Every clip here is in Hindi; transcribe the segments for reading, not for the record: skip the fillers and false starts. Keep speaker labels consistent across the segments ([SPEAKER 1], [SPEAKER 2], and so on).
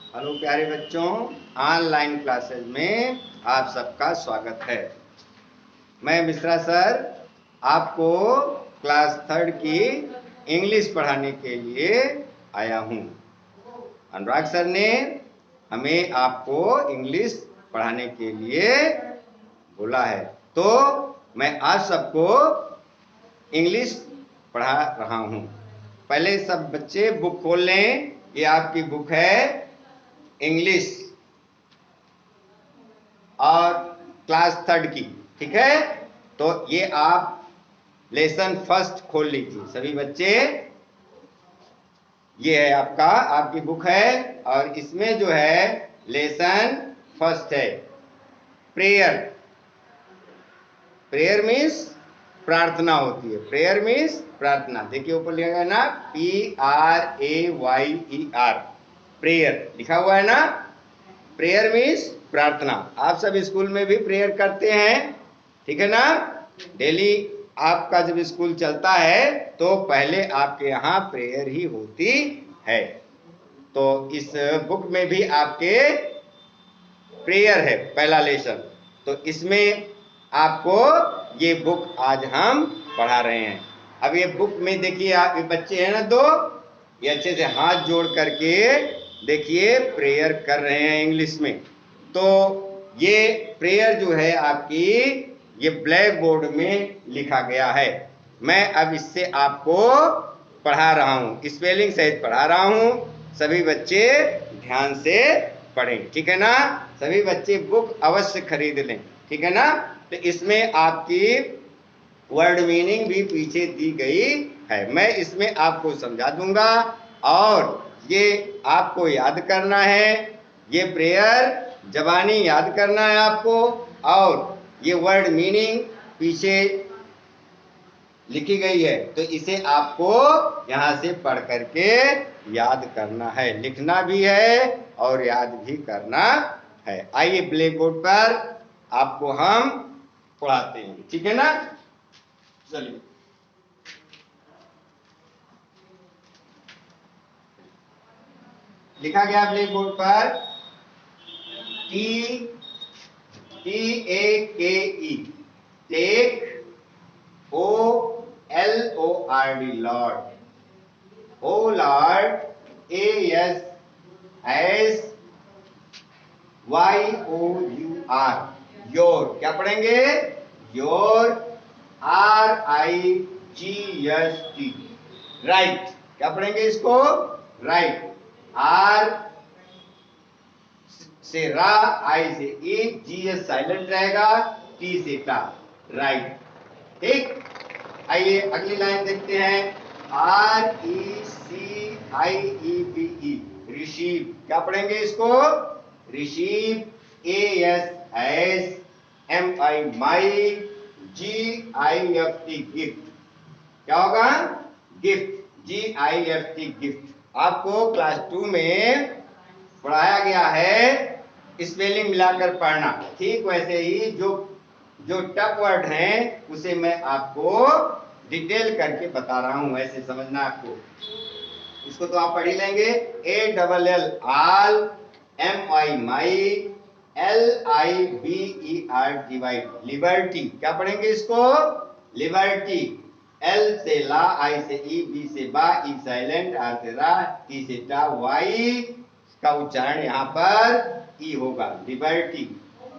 [SPEAKER 1] हेलो प्यारे बच्चों, ऑनलाइन क्लासेस में आप सबका स्वागत है। मैं मिश्रा सर आपको क्लास थर्ड की इंग्लिश पढ़ाने के लिए आया हूँ। अनुराग सर ने हमें आपको इंग्लिश पढ़ाने के लिए बोला है, तो मैं आज सबको इंग्लिश पढ़ा रहा हूँ। पहले सब बच्चे बुक खोल लें। ये आपकी बुक है इंग्लिश और क्लास थर्ड की, ठीक है। तो ये आप लेसन फर्स्ट खोल लीजिए सभी बच्चे। ये है आपकी बुक है और इसमें जो है लेसन फर्स्ट है प्रेयर। प्रेयर मीन्स प्रार्थना होती है। प्रेयर मीन्स प्रार्थना। देखिए ऊपर लिखा है ना, PRAYER, प्रेयर लिखा हुआ है ना। प्रेयर मीन्स प्रार्थना। आप सब स्कूल में भी प्रेयर करते हैं, ठीक है ना। डेली आपका जब स्कूल चलता है तो पहले आपके यहाँ प्रेयर ही होती है। तो इस बुक में भी आपके प्रेयर है पहला लेसन। तो इसमें आपको ये बुक आज हम पढ़ा रहे हैं। अब ये बुक में देखिए, आप ये बच्चे हैं ना दो, ये अच्छे से हाथ जोड़ करके देखिए प्रेयर कर रहे हैं इंग्लिश में। तो ये प्रेयर जो है आपकी, ये ब्लैक बोर्ड में लिखा गया है। मैं अब इससे आपको पढ़ा रहा हूँ, स्पेलिंग सहित पढ़ा रहा हूँ। सभी बच्चे ध्यान से पढ़ें, ठीक है ना। सभी बच्चे बुक अवश्य खरीद लें, ठीक है ना। तो इसमें आपकी वर्ड मीनिंग भी पीछे दी गई है। मैं इसमें आपको समझा दूंगा और ये आपको याद करना है। ये प्रेयर जबानी याद करना है आपको, और ये वर्ड मीनिंग पीछे लिखी गई है, तो इसे आपको यहां से पढ़ करके याद करना है, लिखना भी है और याद भी करना है। आइए ब्लैक बोर्ड पर आपको हम पढ़ाते हैं, ठीक है ना। चलिए, लिखा गया ब्लैक बोर्ड पर TAKE, take, OLORD, lord, O lord, ASYOUR, your. क्या पढ़ेंगे? Your, RIGST, right. क्या पढ़ेंगे इसको? राइट। R से रा, I से ई, GS साइलेंट रहेगा, T से टा, राइट। ठीक, आइए अगली लाइन देखते हैं। RECIEVE, receive. क्या पढ़ेंगे इसको? रिसीव, ASSMI, माई, GIFT, गिफ्ट। क्या होगा? Gift, GIFT, gift. आपको क्लास 2 में पढ़ाया गया है स्पेलिंग मिलाकर पढ़ना। ठीक वैसे ही जो टफ वर्ड हैं उसे मैं आपको डिटेल करके बता रहा हूं, ऐसे समझना आपको। इसको तो आप पढ़ ही लेंगे। ALL, आल, MI, माई, LIBER, डिवाइड, लिबर्टी। क्या पढ़ेंगे इसको? लिबर्टी। L से ला, I से ई, B से बा, ई साइलेंट, R से रा, T से टा, Y का उच्चारण यहाँ पर ई होगा, लिबर्टी।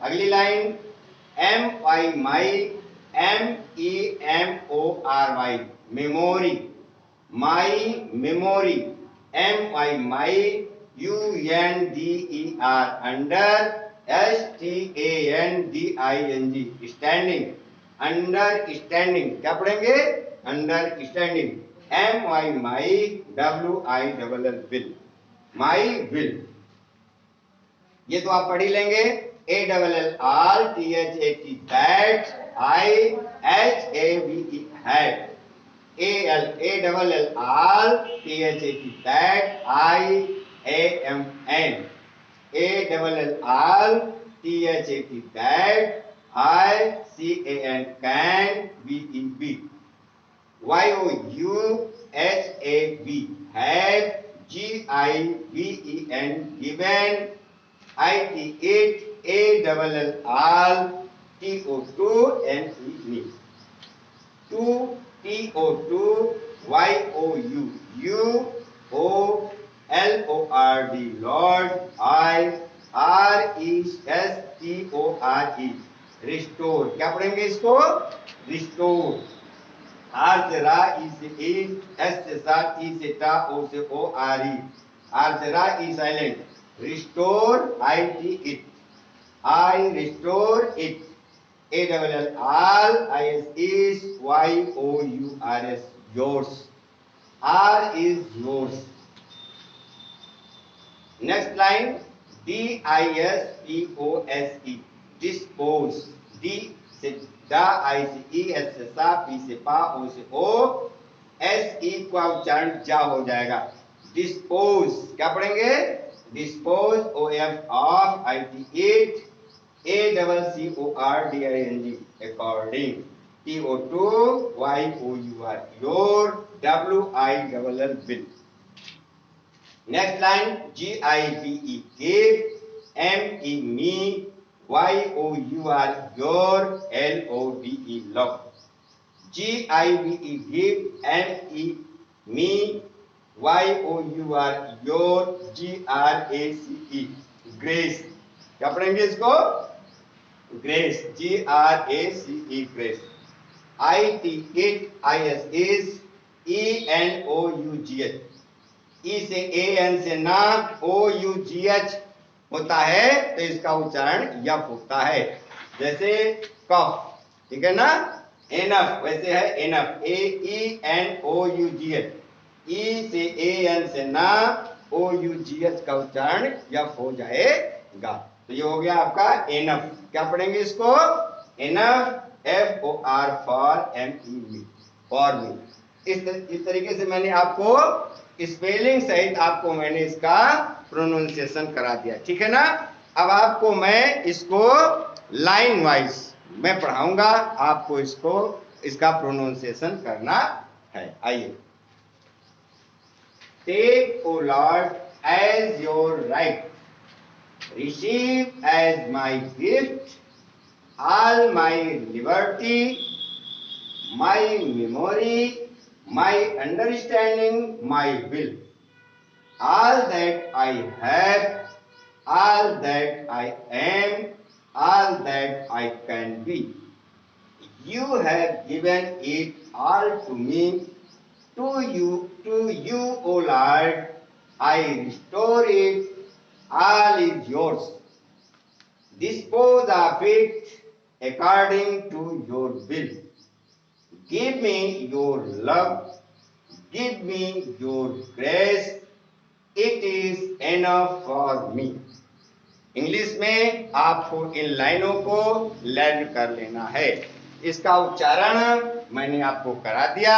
[SPEAKER 1] अगली लाइन, MI, माई, MEMORY, मेमोरी, माई, मेमोरी, MI, माई, UNDER, under, STANDING, standing, under standing. क्या पढ़ेंगे? Under standing. MI, my, WILL, will, my will. ये तो आप पढ़ ही लेंगे। ALL, all, THAT, that, IHAVE, hat, ALL, all, THAT, that, IAMN, ALL, all, THAT, that, ICAN, can, BEB, YOUHAB, have, Given, given, it, all, to, Lord, Lord, restore, restore. क्या पढ़ेंगे इसको? रिस्टोर। आर से रा, ई से ई, एस से सा, टी से टा, ओ से ओ, आर ई, आर से रा, ई silent, restore, I T it, I restore it, all, is, yours, yours, r is yours. Next line, dispose, dispose, d से da, i से e, s से सा, p से पा, o से o, s e का उच्चारण जा हो जाएगा। डिस्पोज, क्या पढ़ेंगे? Dispose, o f of, i t it, according, according, to, your, will, will. Next line, give, give, me, your, love. Give, me, your, grace, क्या पढ़ेंगे इसको? Grace, grace, it, is, enough, ई से ए एन से नाक, o u g h होता है तो इसका उच्चारण यफ होता है, जैसे कफ, ठीक है ना? एनफ वैसे है enough, A E N O you ji H, ई से ए एन से ना, ओ यू जी एच का उच्चारण यफ हो जाएगा। तो ये हो गया आपका एनफ। क्या पढ़ेंगे इसको? Enough, F O R for, M E me, for me. इस तरीके से मैंने आपको स्पेलिंग सहित आपको मैंने इसका प्रोनाउंसिएशन करा दिया, ठीक है ना? अब आपको मैं इसको लाइन वाइज मैं पढ़ाऊंगा, आपको इसको इसका प्रोनाउंसिएशन करना है। आइए, take O lord as your right, receive as my gift all my liberty, my memory, my understanding, my will, all that I have, all that I am, all that I can be. You have given it all to me, to you, O Lord, I restore it, all is yours. Dispose of it according to your will. Give me your love, give me your grace, it is enough for me. English में आपको इन लाइनों को लर्न कर लेना है। इसका उच्चारण मैंने आपको करा दिया,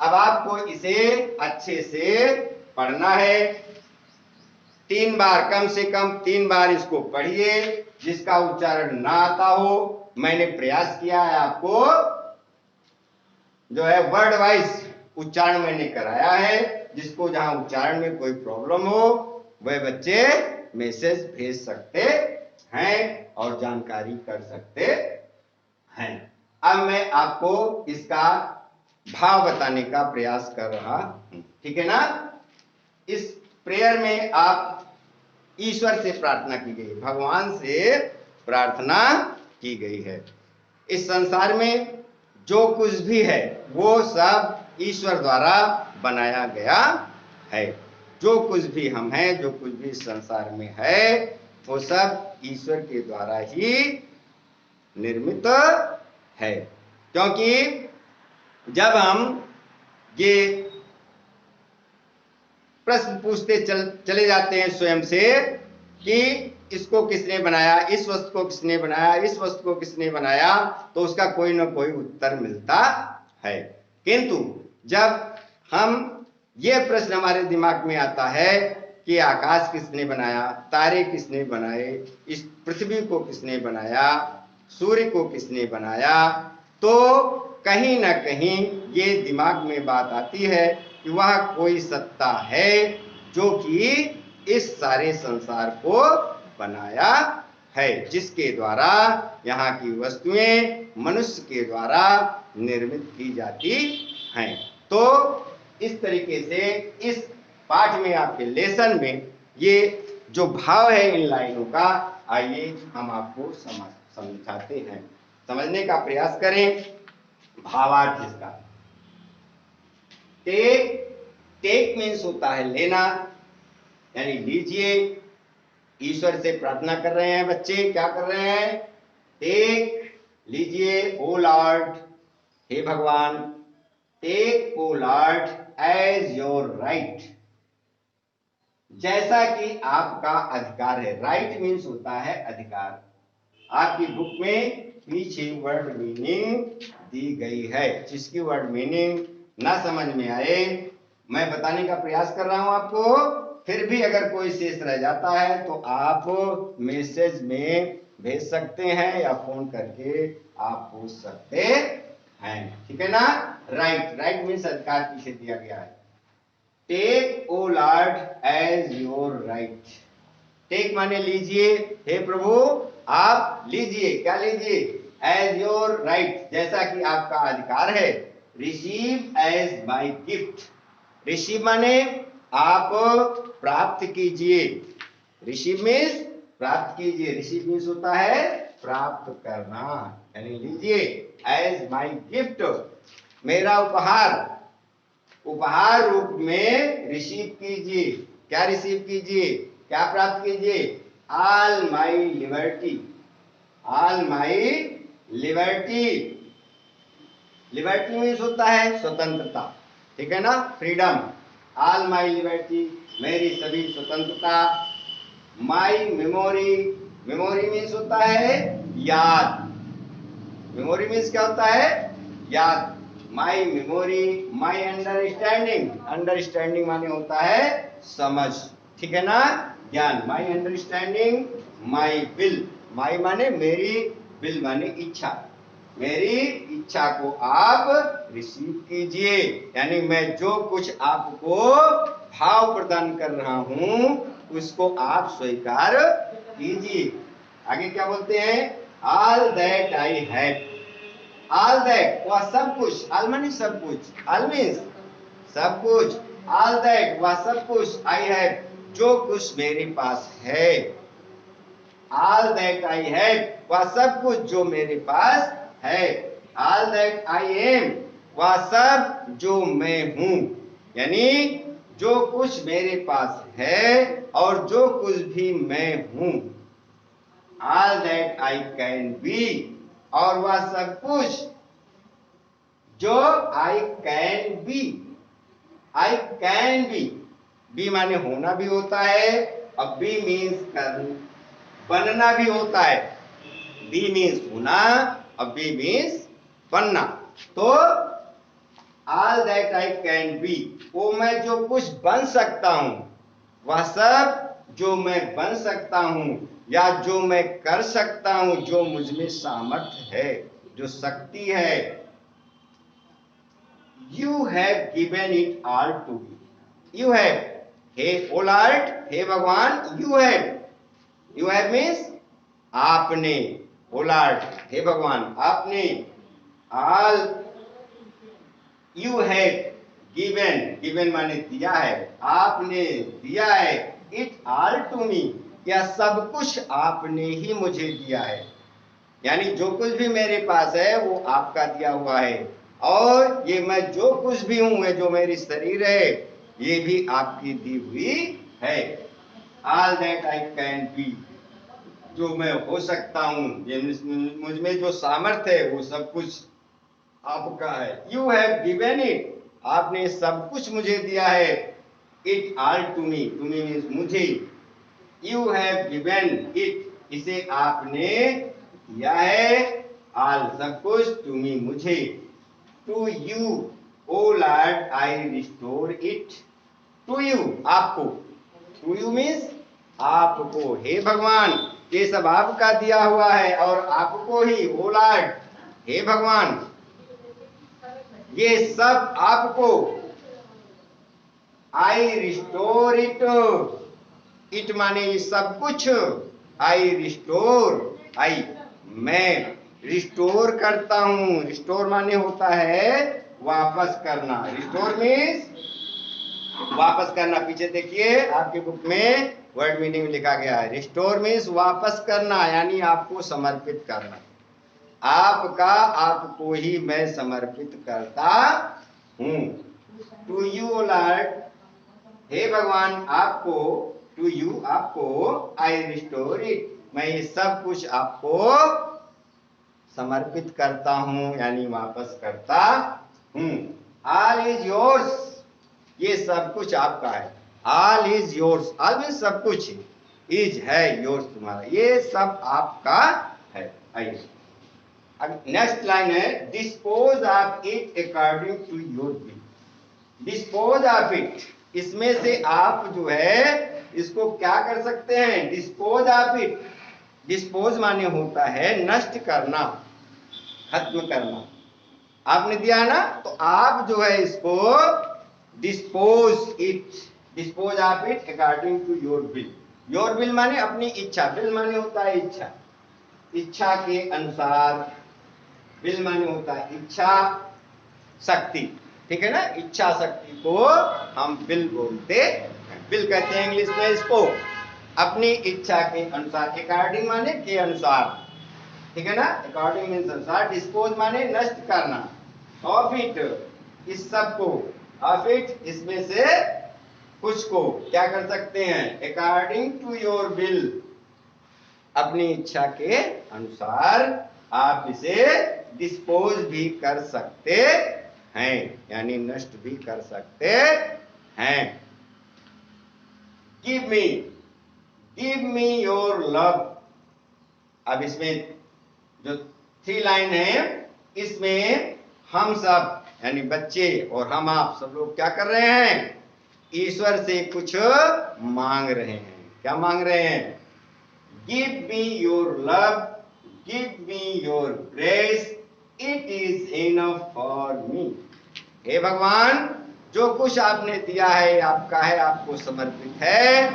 [SPEAKER 1] अब आपको इसे अच्छे से पढ़ना है। 3 बार, कम से कम 3 बार इसको पढ़िए। जिसका उच्चारण ना आता हो, मैंने प्रयास किया है आपको जो है वर्ड वाइज उच्चारण मैंने कराया है। जिसको जहां उच्चारण में कोई प्रॉब्लम हो वह बच्चे मैसेज भेज सकते हैं और जानकारी कर सकते हैं। अब मैं आपको इसका भाव बताने का प्रयास कर रहा हूं, ठीक है ना? इस प्रेयर में आप ईश्वर से प्रार्थना की गई, भगवान से प्रार्थना की गई है। इस संसार में जो कुछ भी है वो सब ईश्वर द्वारा बनाया गया है। जो कुछ भी हम हैं, जो कुछ भी इस संसार में है, वो सब ईश्वर के द्वारा ही निर्मित है। क्योंकि जब हम ये प्रश्न पूछते चले जाते हैं स्वयं से कि इसको किसने बनाया, इस वस्तु को किसने बनाया, इस वस्तु को किसने बनाया, तो उसका कोई ना कोई उत्तर मिलता है। किंतु जब हम ये प्रश्न हमारे दिमाग में आता है कि आकाश किसने बनाया, तारे किसने बनाए, इस पृथ्वी को किसने बनाया, सूर्य को किसने बनाया, तो कहीं ना कहीं ये दिमाग में बात आती है कि वह कोई सत्ता है जो कि इस सारे संसार को बनाया है, जिसके द्वारा यहाँ की वस्तुएं मनुष्य के द्वारा निर्मित की जाती हैं। तो इस तरीके से इस पाठ में, आपके लेसन में, ये जो भाव है इन लाइनों का, आइए हम आपको समझाते हैं, समझने का प्रयास करें। भावार्थ इसका, टेक मीन्स होता है लेना, यानी लीजिए। ईश्वर से प्रार्थना कर रहे हैं बच्चे, क्या कर रहे हैं? टेक, लीजिए, ओ लॉर्ड, हे भगवान, take O lord as your right, जैसा कि आपका अधिकार है। राइट मीन्स होता है अधिकार। आपकी बुक में पीछे वर्ड मीनिंग दी गई है, जिसकी वर्ड मीनिंग ना समझ में आए, मैं बताने का प्रयास कर रहा हूं आपको। फिर भी अगर कोई शेष रह जाता है तो आप मैसेज में भेज सकते हैं या फोन करके आप पूछ सकते हैं, ठीक है ना। राइट, राइट मीन्स अधिकार पीछे दिया गया है। Take O lord as your right, take माने लीजिए, हे प्रभु आप लीजिए, क्या लीजिए? एज योर राइट, जैसा कि आपका अधिकार है। Receive as my gift, receive माने आप प्राप्त कीजिए, रिसीव मीन्स प्राप्त कीजिए, रिसीव मीन्स होता है प्राप्त करना, यानी लीजिए। एज माई गिफ्ट, मेरा उपहार, उपहार रूप में रिसीव कीजिए। क्या रिसीव कीजिए, क्या प्राप्त कीजिए? All my liberty, all my liberty, liberty means होता है स्वतंत्रता, ठीक है ना, फ्रीडम। ऑल माई लिबर्टी, मेरी सभी स्वतंत्रता। माई मेमोरी, मेमोरी मीन्स होता है याद, मेमोरी मीन्स क्या होता है? याद। My memory, my understanding, understanding माने होता है समझ, ठीक है ना, ज्ञान। माई अंडरस्टैंडिंग, माई विल, माई माने मेरी, विल माने इच्छा, मेरी इच्छा को आप रिसीव कीजिए, यानी मैं जो कुछ आपको भाव प्रदान कर रहा हूं उसको आप स्वीकार कीजिए। आगे क्या बोलते हैं? All that I have, all that वह सब कुछ, ऑल माने सब कुछ, ऑल मीन्स सब कुछ, ऑल दैट वह सब कुछ, आई हैव जो कुछ मेरे पास है, ऑल दैट आई हैव वह सब कुछ जो मेरे पास है, ऑल दैट आई एम वह सब जो मैं हूं, यानी जो कुछ मेरे पास है और जो कुछ भी मैं हूं। All that I can be, और वह सब कुछ जो I can be, I can be माने होना भी होता है, और बी मीन्स बनना भी होता है। बी मीन्स होना और बी मीन्स बनना। तो all that I can be, वो मैं जो कुछ बन सकता हूं, वह सब जो मैं बन सकता हूं या जो मैं कर सकता हूं, जो मुझ में सामर्थ्य है, जो शक्ति है। You have given it all to me, you have, हे ओ लॉर्ड, हे भगवान, you have, you have means आपने, ओ लॉर्ड हे भगवान आपने, all you have given, given माने दिया है, आपने दिया है, इट ऑल टू मी यह सब कुछ आपने ही मुझे दिया है, यानी जो कुछ भी मेरे पास है वो आपका दिया हुआ है, और ये मैं जो कुछ भी हूं, जो मेरी शरीर है ये भी आपकी दी हुई है। All that I can be, जो मैं हो सकता हूं, ये मुझ में जो सामर्थ्य है वो सब कुछ आपका है। यू हैव गिवन इट, आपने सब कुछ मुझे दिया है। It all to me, to me means मुझे। यू हैव गिवन इट, इसे आपने दिया है, ऑल सब कुछ, टू मी मुझे। To you O lord I restore it, to you आपको, टू यू मीन्स आपको, हे भगवान ये सब आपका दिया हुआ है और आपको ही, ओ लॉर्ड हे भगवान ये सब आपको आई रिस्टोर इट। इट माने ये सब कुछ, आई रिस्टोर, आई मैं रिस्टोर करता हूं। रिस्टोर माने होता है वापस करना। रिस्टोर मीन्स वापस करना। पीछे देखिए आपके बुक में वर्ड मीनिंग लिखा गया है। रिस्टोर मीन्स वापस करना, यानी आपको समर्पित करना। आपका आपको ही मैं समर्पित करता हूं। टू यू ओ लॉर्ड, हे भगवान आपको, टू यू आपको, आई रिस्टोर इट, मैं ये सब कुछ आपको समर्पित करता हूं, यानी वापस करता हूं। ऑल इज योर्स, ये सब कुछ आपका है। All is yours, all means सब कुछ, इज है योर्स तुम्हारा, ये सब आपका है। आइए अब नेक्स्ट लाइन है, dispose of it according to your will. Dispose of it, इसमें से आप जो है इसको क्या कर सकते हैं, डिस्पोज ऑफ इट। डिस्पोज माने होता है नष्ट करना, खत्म करना। आपने दिया है ना, तो आप जो है इसको dispose it, dispose of it according to your will. Your will माने अपनी इच्छा, विल माने होता है इच्छा, इच्छा के अनुसार। विल माने होता है इच्छा शक्ति, ठीक है ना, इच्छा शक्ति को हम विल बोलते हैं। विल कहते हैं इंग्लिश में इसको, अपनी इच्छा के अनुसार। अकॉर्डिंग माने के अनुसार, ठीक है ना, अकॉर्डिंग मीन्स अनुसार। डिस्पोज माने नष्ट करना। ऑफ इट, इस सब को, ऑफ इट इसमें से कुछ को क्या कर सकते हैं, अकॉर्डिंग टू योर विल, अपनी इच्छा के अनुसार आप इसे डिस्पोज भी कर सकते हैं, यानी नष्ट भी कर सकते हैं। Give me your love. अब इसमें जो 3 लाइन है, इसमें हम सब यानी बच्चे और हम आप सब लोग क्या कर रहे हैं, ईश्वर से कुछ मांग रहे हैं। क्या मांग रहे हैं, give me your love, give me your grace, it is enough for me. हे भगवान, जो कुछ आपने दिया है आपका है, आपको समर्पित है,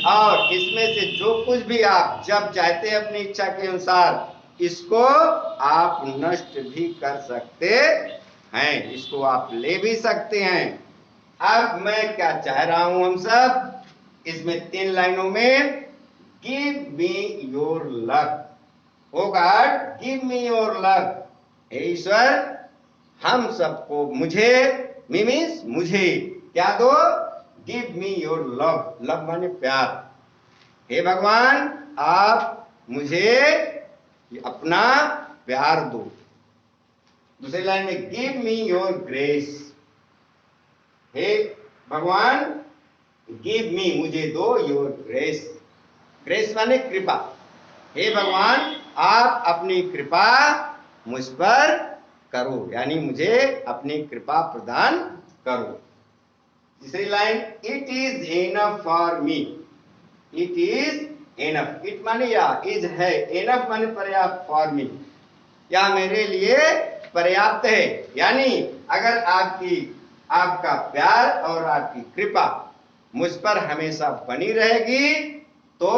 [SPEAKER 1] और इसमें से जो कुछ भी आप जब चाहते हैं अपनी इच्छा के अनुसार इसको आप नष्ट भी कर सकते हैं, इसको आप ले भी सकते हैं। अब मैं क्या चाह रहा हूं हम सब, इसमें 3 लाइनों में, give me your love. O God give me your love, हे ईश्वर हम सबको, मुझे, मी मीन्स मुझे क्या दो, give me your love, love माने प्यार। हे भगवान आप मुझे अपना प्यार दो। दूसरी लाइन में, गिव मी योर ग्रेस, हे भगवान गिव मी मुझे दो योर ग्रेस, ग्रेस माने कृपा। हे भगवान आप अपनी कृपा मुझ पर करो, यानी मुझे अपनी कृपा प्रदान करो। तीसरी line, it is enough for me, it is enough, it माने या, इज है, इनफ माने पर्याप्त, फॉर मी या मेरे लिए पर्याप्त है। यानी अगर आपका प्यार और आपकी कृपा मुझ पर हमेशा बनी रहेगी तो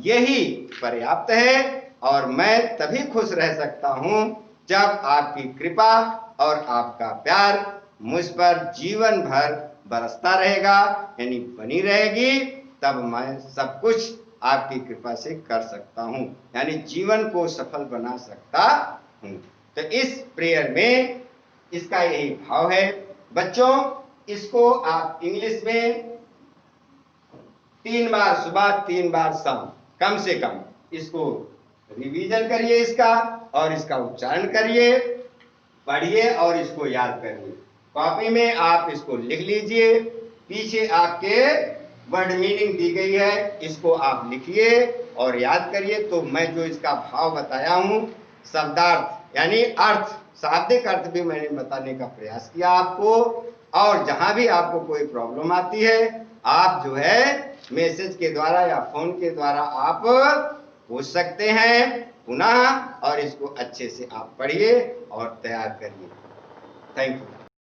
[SPEAKER 1] यही पर्याप्त है, और मैं तभी खुश रह सकता हूं जब आपकी कृपा और आपका प्यार मुझ पर जीवन भर बरसता रहेगा, यानी बनी रहेगी, तब मैं सब कुछ आपकी कृपा से कर सकता हूं, यानी जीवन को सफल बना सकता हूं। तो इस प्रेयर में इसका यही भाव है। बच्चों इसको आप इंग्लिश में 3 बार सुबह 3 बार शाम कम से कम इसको रिवीजन करिए इसका, और इसका उच्चारण करिए, पढ़िए और इसको याद करिए। कॉपी में आप इसको लिख लीजिए, पीछे आपके वर्ड मीनिंग दी गई है, इसको आप लिखिए और याद करिए। तो मैं जो इसका भाव बताया हूं, शब्दार्थ यानी अर्थ, शाब्दिक अर्थ भी मैंने बताने का प्रयास किया आपको, और जहां भी आपको कोई प्रॉब्लम आती है आप जो है मैसेज के द्वारा या फोन के द्वारा आप पूछ सकते हैं पुनः, और इसको अच्छे से आप पढ़िए और तैयार करिए। Thank you.